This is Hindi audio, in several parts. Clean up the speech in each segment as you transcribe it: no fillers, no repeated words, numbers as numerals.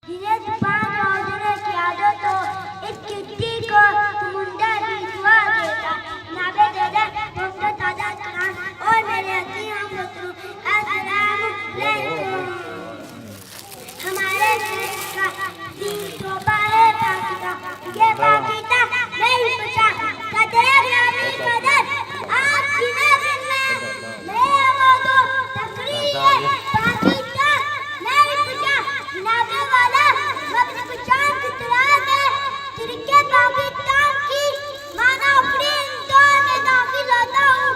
दिनेश पान रोजने की आदत हो इस चिट्ठी को मुंडा दिखवा देता नाबे दे मुझे ताजा करान और मेरे अजीज हम बच्चों अस्सलाम वालेकुम। हमारे देश का दीन तौबा है पाकिस्तान ये पाकिस्तान नहीं बचा कदेर नबी कदर आप जिन्हें में मैं आवाज़ों तकरीर है पाकिस्तान नहीं बचा नाबे वाला वक्त पहचान की तलाश है तिरके पाकिस्तान की माना अपनी इंसान में दाखिल होता हूँ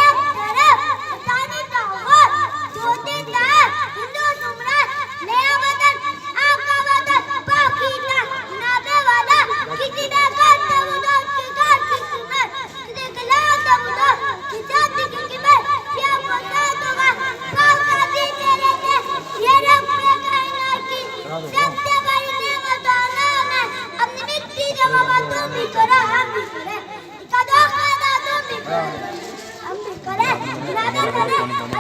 एक तरफ बताने का हुआ जोते दार हिंदू सुमरान नया वतन आपका वतन पाकिस्तान नाबे वाला किसी ने करते हुए की घर की सुनत किसी खिलाफ दबुदा की जाति की कीमत क्या बता दूंगा पाकिस्तानी तेरे से ये रब पे कहना की सबसे बड़ी नेमत अल्लाह ने अपनी मिट्टी जमा तुम भी करो हम भी करें कदों खाना तुम भी करो हम भी करें नाबे करें